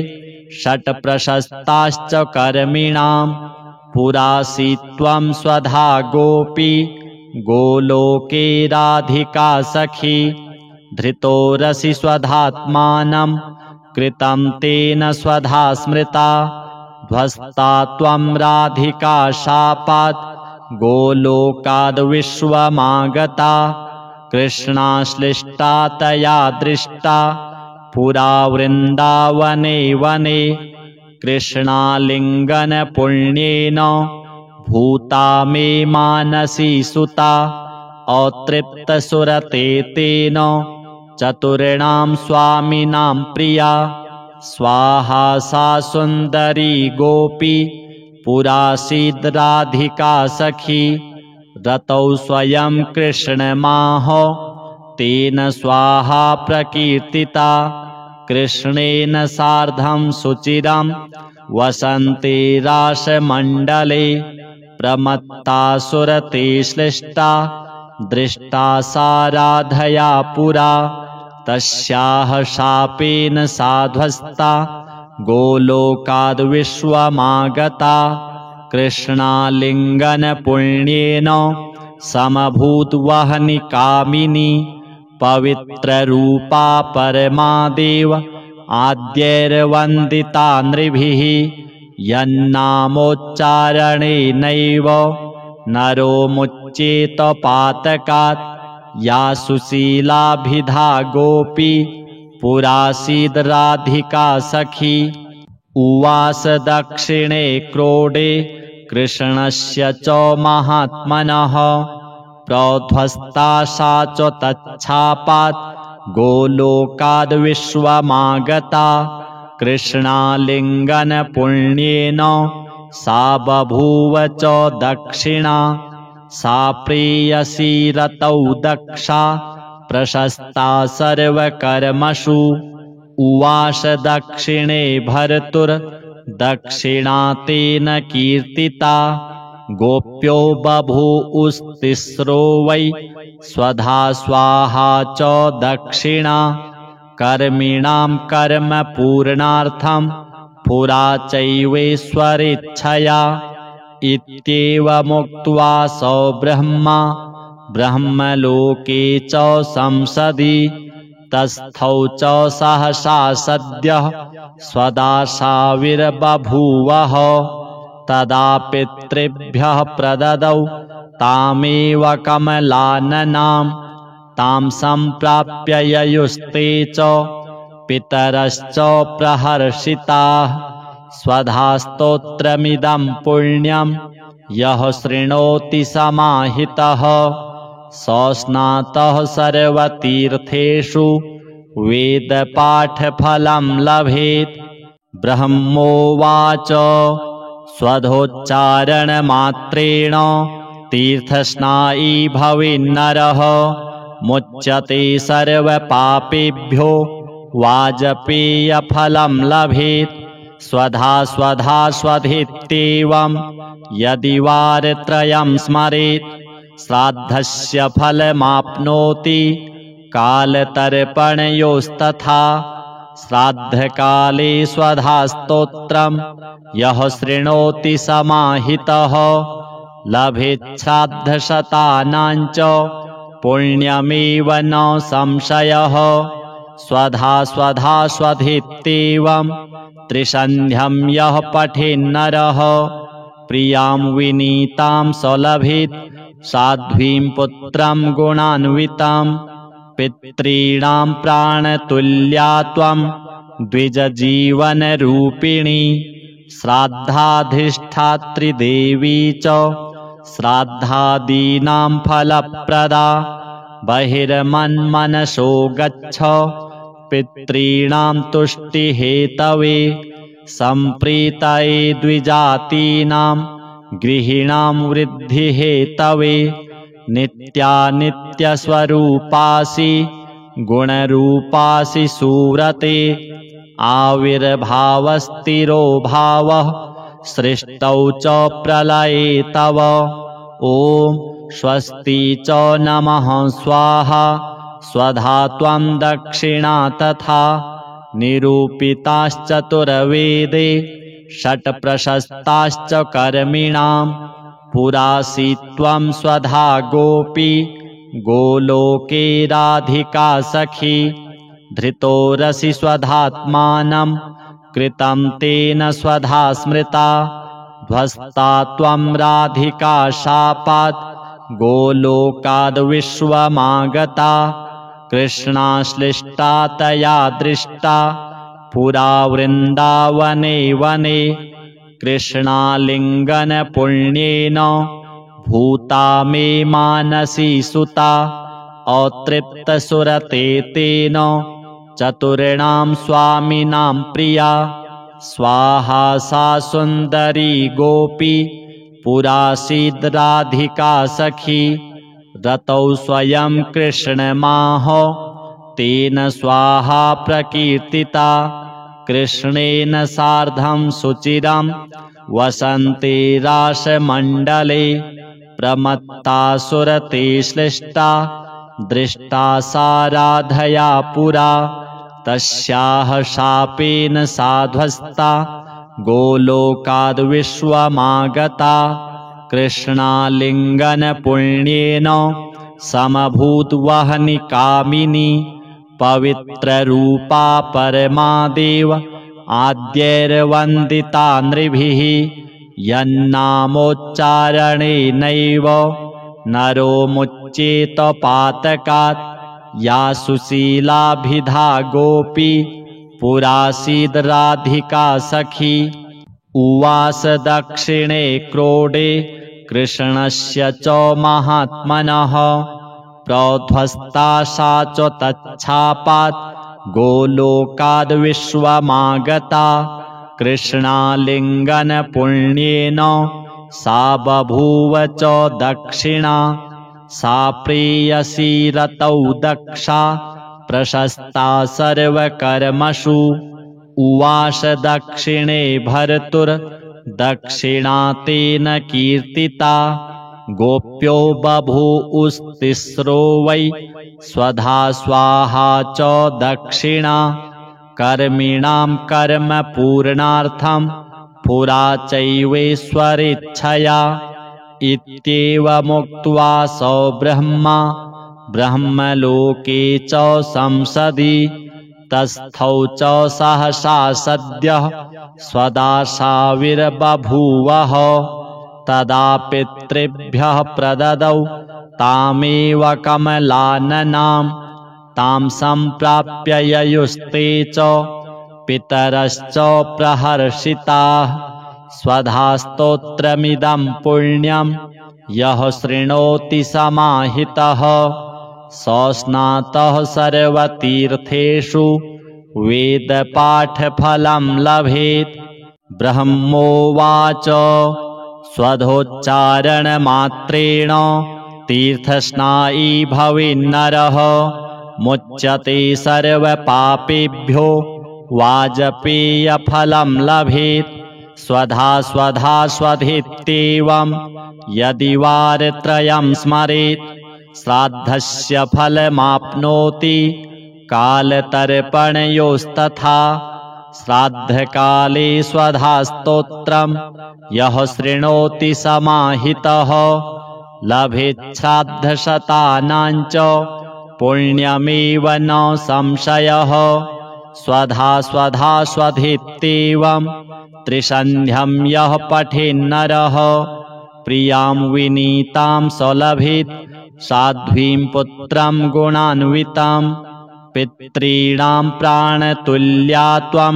षट्प्रशस्ताश्च कर्मिणां। पुरासि त्वं स्वधा गोपी गोलोके राधिका सखी धृतोरसि स्वधात्मानं कृतं तेन स्वधा स्मृता। ध्वस्ता त्वं राधिका शापात् गोलोकाद् विश्वमागता कृष्णाश्लिष्टा तया दृष्टा पुरा वृन्दावने वने। कृष्णालिङ्गनपुण्येन भूता मे मानसी सुता अतृप्तसुरते तेन चतुर्णां स्वामिनां प्रिया। स्वाहा सा सुन्दरी गोपी पुरासीद् राधिका सखी रतौ स्वयं कृष्णमाह तेन स्वाहा प्रकीर्तिता। कृष्णेन सार्धं सुचिरं वसन्ते रासमण्डले प्रमत्ता सुरते श्लिष्टा दृष्टा सा राधया पुरा। तस्याः शापेन साध्वस्ता गोलोकाद् विश्वमागता कृष्णालिङ्गनपुण्येन समभूद्वहनि कामिनी। पवित्ररूपा परमादेव आद्यैर्वन्दिता नृभिः यन्नामोच्चारणेनैव नरो मुच्येत पातकात्। या सुशीलाभिधा गोपी पुरासीद् राधिका सखी उवास दक्षिणे क्रोडे कृष्णस्य च महात्मनः। प्रध्वस्ता सा च तच्छापात् गोलोकाद् विश्वमागता कृष्णालिङ्गनपुण्येन सा बभूव च दक्षिणा। सा प्रेयसी रतौ दक्षा प्रशस्ता सर्वकर्मसु। उवास दक्षिणे भर्तुर्दक्षिणा तेन कीर्तिता। गोप्यो बभूवुस्तिस्रो वै स्वधा स्वाहा च दक्षिणा। कर्मिणां कर्मपूर्णार्थं पुरा चैवेश्वरेच्छया। इत्येवमुक्त्वा स ब्रह्मा ब्रह्मलोके च संसदि तस्थौ च सहसा सद्यः स्वदाशाविर्बभूवः तदा पितृभ्यः प्रददौ तामेव कमलाननां तां सम्प्राप्य ययुस्ते च पितरश्च प्रहर्षिताः स्वधास्तोत्रमिदं पुण्यं यः शृणोति समाहितः स स्नातः सर्वतीर्थेषु वेदपाठफलं लभेत्। ब्रह्मोवाच स्वधोच्चारणमात्रेण तीर्थस्नायी भवेन्नरः मुच्यते सर्वपापेभ्यो वाजपेयफलं लभेत्। स्वधा स्वधा स्वधेत्येवं यदि वारत्रयं स्मरेत् श्राद्धस्य फलमाप्नोति कालतर्पणयोस्तथा। श्राद्धकाले स्वधास्तोत्रं यः शृणोति समाहितः लभेत् श्राद्धशतानां च पुण्यमेव न संशयः। स्वधा स्वधा स्वधेत्येवं त्रिसन्ध्यं यः पठेन्नरः प्रियां विनीतां स लभेत् साध्वीं पुत्रं गुणान्वितां। पितॄणां प्राणतुल्या त्वं द्विजजीवनरूपिणी श्राद्धाधिष्ठात्री देवी च श्राद्धादीनां फलप्रदा। बहिर्मन्मनसो गच्छ पितॄणां तुष्टिहेतवे सम्प्रीतये द्विजातीनां गृहीणां वृद्धिहेतवे। नित्यानित्यस्वरूपासि गुणरूपासि सुव्रते आविर्भावस्थिरो भावः सृष्टौ च प्रलये तव। ॐ स्वस्ति च नमः स्वाहा स्वधा त्वं दक्षिणा तथा निरूपिताश्चतुर्वेदे षट् प्रशस्ताश्च कर्मिणां। पुरासि त्वं स्वधा गोपी गोलोके राधिका सखी धृतोरसि स्वधात्मानं कृतं तेन स्वधा स्मृता। ध्वस्ता त्वं राधिका शापात् गोलोकाद् विश्वमागता कृष्णाश्लिष्टा तया दृष्टा पुरा वृन्दावने वने। कृष्णालिङ्गनपुण्येन भूता मे मानसी सुता अतृप्तसुरते तेन चतुर्णां स्वामिनां प्रिया। स्वाहा सा सुन्दरी गोपी पुरासीद्राधिका सखी रतौ स्वयं कृष्णमाह तेन स्वाहा प्रकीर्तिता। कृष्णेन सार्धं सुचिरं वसन्ते रासमण्डले प्रमत्तासुरते श्लिष्टा दृष्टा सा राधया पुरा। तस्याः शापेन साध्वस्ता गोलोकाद् विश्वमागता कृष्णालिङ्गनपुण्येन समभूद्वहनिकामिनी। पवित्ररूपा परमादेव आद्यैर्वन्दिता नृभिः यन्नामोच्चारणेनैव नरो मुच्येत पातकात्। या सुशीलाभिधा गोपी पुरासीद्राधिका सखी उवास दक्षिणे क्रोडे कृष्णस्य च महात्मनः। प्रोध्वस्ता सा च तच्छापात् गोलोकाद् विश्वमागता कृष्णालिङ्गनपुण्येन सा बभूव च दक्षिणा। सा प्रेयसी रतौ दक्षा प्रशस्ता सर्वकर्मसु। उवास दक्षिणे भर्तुर्दक्षिणा तेन कीर्तिता। गोप्यो बभूवुस्तिस्रो वै स्वधा स्वाहा च दक्षिणा। कर्मिणां कर्मपूर्णार्थं पुरा चैवेश्वरेच्छया इत्येवमुक्त्वा स ब्रह्मा ब्रह्मलोके च संसदि तस्थौ च सहसा सद्यः स्वदाशाविर्बभूवः तदा पितृभ्यः प्रददौ तामेव कमलाननां तां सम्प्राप्य ययुस्ते च पितरश्च प्रहर्षिताः स्वधास्तोत्रमिदं पुण्यं यः शृणोति समाहितः स स्नातः सर्वतीर्थेषु वेदपाठफलं लभेत्। ब्रह्मोवाच स्वधोच्चारणमात्रेण तीर्थस्नायी भवेन्नरः मुच्यते सर्वपापेभ्यो वाजपेयफलं लभेत्। स्वधा स्वधा स्वधेत्येवं यदि वारत्रयं स्मरेत् श्राद्धस्य फलमाप्नोति कालतर्पणयोस्तथा। श्राद्धकाले स्वधास्तोत्रं यः शृणोति समाहितः लभेत् श्राद्धशतानां च पुण्यमेव न संशयः। स्वधा स्वधा स्वधेत्येवं त्रिसन्ध्यं यः पठेन्नरः प्रियां विनीतां स लभेत् साध्वीं पुत्रं गुणान्वितं। पितॄणां प्राणतुल्या त्वं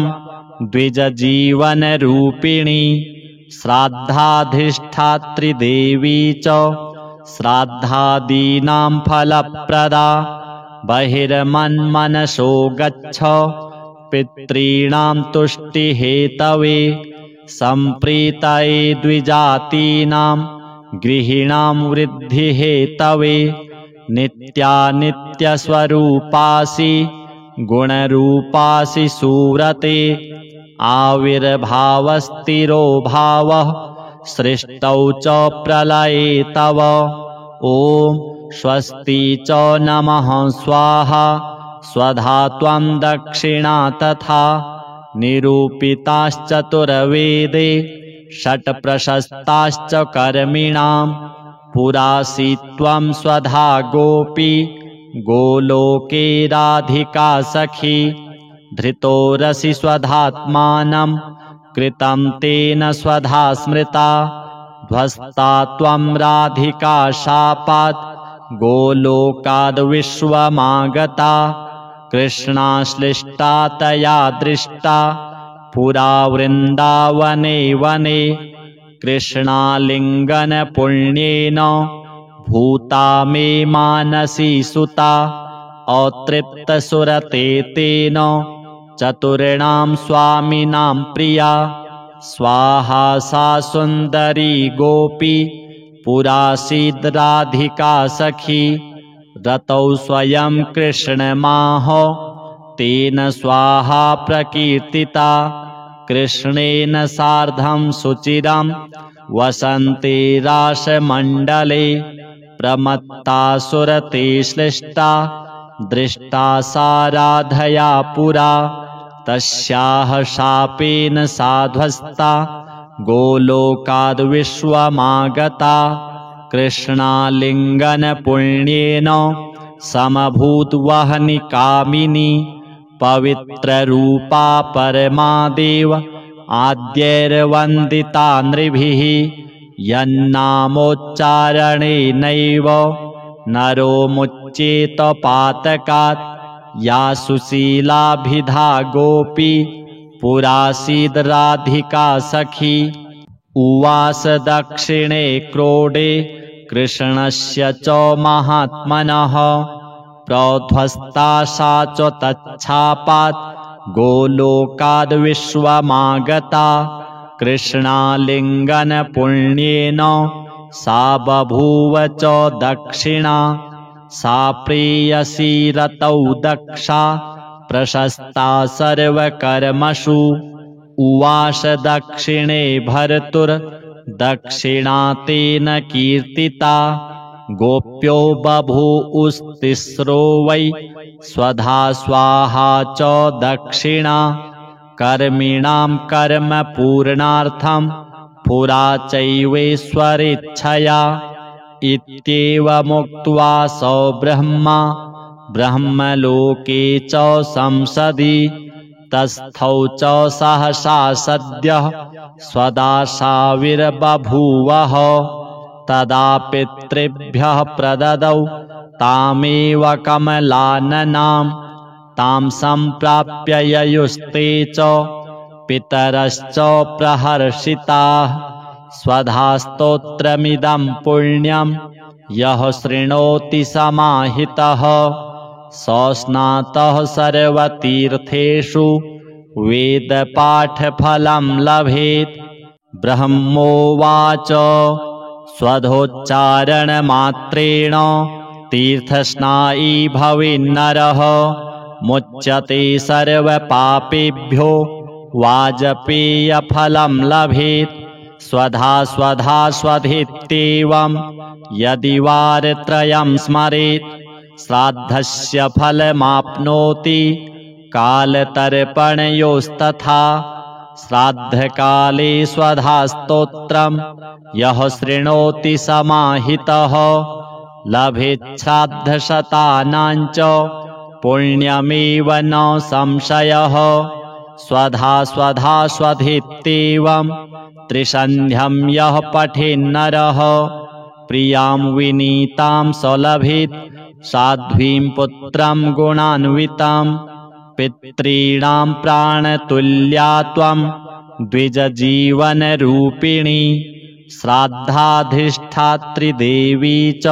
द्विजजीवनरूपिणी श्राद्धाधिष्ठात्री देवी च श्राद्धादीनां फलप्रदा। बहिर्मन्मनसो गच्छ पितॄणां तुष्टिहेतवे सम्प्रीतये द्विजातीनां गृहीणां वृद्धिहेतवे। नित्यानित्यस्वरूपासि गुणरूपासि सुव्रते आविर्भावस्थिरो भावः सृष्टौ च प्रलये तव। ॐ स्वस्ति च नमः स्वाहा स्वधा त्वं दक्षिणा तथा निरूपिताश्चतुर्वेदे षट् प्रशस्ताश्च कर्मिणां। पुरासि त्वं स्वधा गोपी गोलोके राधिका सखी धृतोरसि स्वधात्मानं कृतं तेन स्वधा स्मृता। ध्वस्ता त्वं राधिका शापात् गोलोकाद् विश्वमागता कृष्णाश्लिष्टा तया दृष्टा पुरा वृन्दावने वने। कृष्णालिङ्गनपुण्येन भूता मे मानसी सुता अतृप्तसुरते तेन चतुर्णां स्वामिनां प्रिया। स्वाहा सा सुन्दरी गोपी पुरासीद् राधिका सखी रतौ स्वयं कृष्णमाह तेन स्वाहा प्रकीर्तिता। कृष्णेन सार्धं सुचिरं वसन्ते रासमण्डले प्रमत्ता सुरते श्लिष्टा दृष्टा सा राधया पुरा। तस्याः शापेन साध्वस्ता गोलोकाद् विश्वमागता कृष्णालिङ्गनपुण्येन समभूद्वहनि कामिनी। पवित्ररूपा परमादेव आद्यैर्वन्दिता नृभिः यन्नामोच्चारणेनैव नरो मुच्येत पातकात्। या सुशीलाभिधा गोपी पुरासीद् राधिका सखी। उवास दक्षिणे क्रोडे कृष्णस्य च महात्मनः प्रध्वस्ता सा च तच्छापात् गोलोकाद् विश्वमागता कृष्णालिङ्गनपुण्येन सा बभूव च दक्षिणा। सा प्रेयसी रतौ दक्षा प्रशस्ता सर्वकर्मसु। उवास दक्षिणे भर्तुर्दक्षिणा तेन कीर्तिता। गोप्यो बभूवुस्तिस्रो वै स्वधा स्वाहा च दक्षिणा। कर्मिणां कर्म पूर्णार्थं पुरा चैवेश्वरेच्छया इत्येवमुक्त्वा स ब्रह्मा ब्रह्मलोके च संसदि तस्थौ च सहसा सद्यः स्वदाशाविर्बभूवः तदा पितृभ्यः प्रददौ तामेव कमलाननां तां सम्प्राप्य ययुस्ते च पितरश्च प्रहर्षिताः स्वधा स्तोत्रमिदं पुण्यं यः शृणोति समाहितः स स्नातः सर्वतीर्थेषु वेदपाठफलं लभेत्। ब्रह्मोवाच स्वधोच्चारणमात्रेण तीर्थस्नायी भवेन्नरः मुच्यते सर्वपापेभ्यो वाजपेयफलं लभेत्। स्वधा स्वधा स्वधेत्येवं यदि वारत्रयं स्मरेत् श्राद्धस्य फलमाप्नोति कालतर्पणयोस्तथा श्राद्धकाले स्वधा स्तोत्रं यः शृणोति समाहितः लभेत् श्राद्धशतानां च पुण्यमेव न संशयः। स्वधा स्वधा स्वधेत्येवं त्रिसन्ध्यं यः पठेन्नरः प्रियां विनीतां स लभेत् साध्वीं पुत्रं गुणान्वितां पितॄणां प्राणतुल्या त्वं द्विजजीवनरूपिणी श्राद्धाधिष्ठात्री देवी च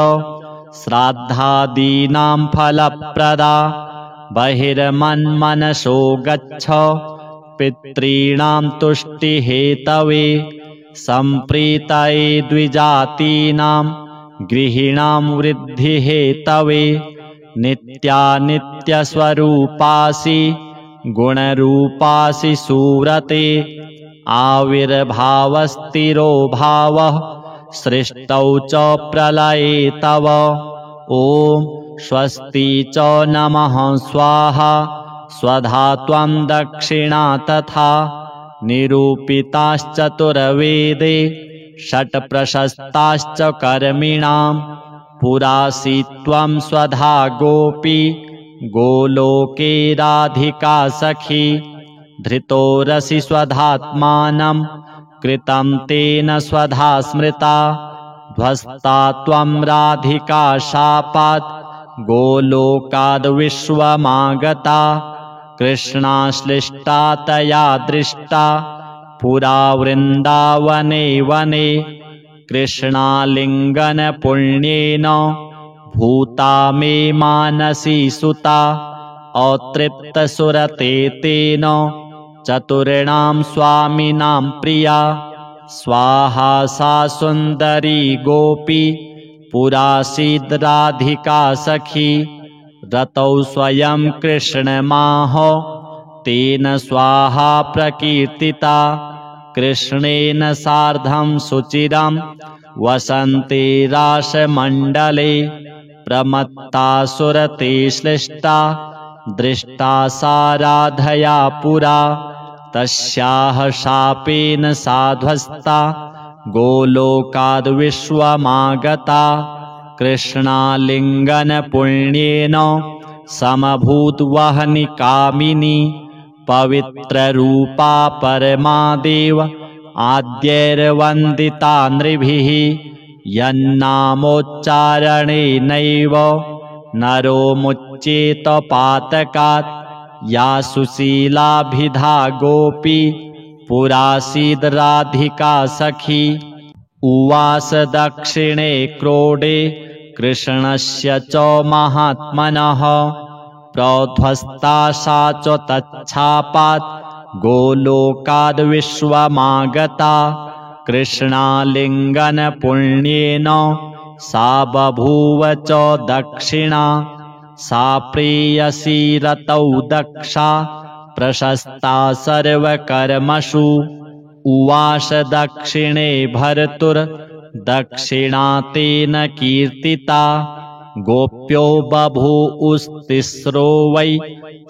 श्राद्धादीनां फलप्रदा बहिर्मन्मनसो गच्छ पितॄणां तुष्टिहेतवे सम्प्रीतये द्विजातीनां गृहीणां वृद्धिहेतवे नित्यानित्यस्वरूपासि गुणरूपासि सुव्रते आविर्भावस्थिरो भावः सृष्टौ च प्रलये तव। ॐ स्वस्ति च नमः स्वाहा स्वधा त्वं दक्षिणा तथा निरूपिताश्चतुर्वेदे षट् प्रशस्ताश्च कर्मिणां पुरासि त्वं स्वधा गोपी गोलोके राधिका सखी धृतोरसि स्वधात्मानं कृतं तेन स्वधा स्मृता ध्वस्ता त्वं राधिका शापात् गोलोकाद् विश्वमागता कृष्णाश्लिष्टा तया दृष्टा पुरा वृन्दावने वने कृष्णालिङ्गनपुण्येन भूता मे मानसी सुता अतृप्तसुरते तेन चतुर्णां स्वामिनां प्रिया स्वाहा सा सुन्दरी गोपी पुरासीद् राधिका सखी रतौ स्वयं कृष्णमाह तेन स्वाहा प्रकीर्तिता कृष्णेन सार्धं सुचिरं वसन्ते रासमण्डले प्रमत्ता सुरते श्लिष्टा दृष्टा सा राधया पुरा तस्याः शापेन साध्वस्ता गोलोकाद् विश्वमागता कृष्णालिङ्गनपुण्येन समभूद्वहनि कामिनी पवित्ररूपा परमादेव आद्यैर्वन्दिता नृभिः यन्नामोच्चारणेनैव नरो मुच्येत पातकात् या सुशीलाभिधा गोपी पुरासीद् राधिका सखी उवास दक्षिणे क्रोडे कृष्णस्य च महात्मनः प्रध्वस्ता सा च तच्छापात् गोलोकाद् विश्वमागता कृष्णालिङ्गनपुण्येन सा बभूव च दक्षिणा सा प्रेयसी रतौ दक्षा प्रशस्ता सर्वकर्मसु उवास दक्षिणे भर्तुर्दक्षिणा तेन कीर्तिता गोप्यो बभूवुस्तिस्रो वै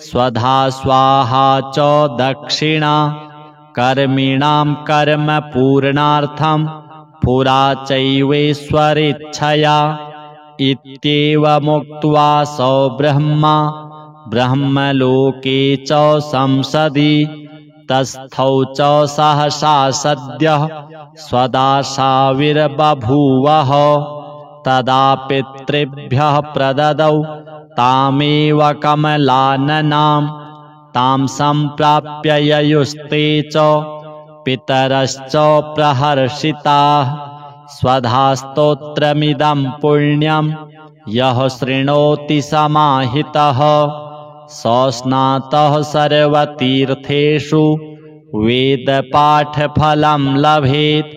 स्वधा स्वाहा च दक्षिणा कर्मिणां कर्म पूर्णार्थं पुरा चैवेश्वरेच्छया इत्येवमुक्त्वा स ब्रह्मा ब्रह्मलोके च संसदि तस्थौ च सहसा सद्यः स्वदासाविर्बभूवः तदा पितृभ्यः प्रददौ तामेव कमलाननां तां सम्प्राप्य ययुस्ते च पितरश्च प्रहर्षिताः स्वधास्तोत्रमिदं पुण्यं यः शृणोति समाहितः स स्नातः सर्वतीर्थेषु वेदपाठफलं लभेत्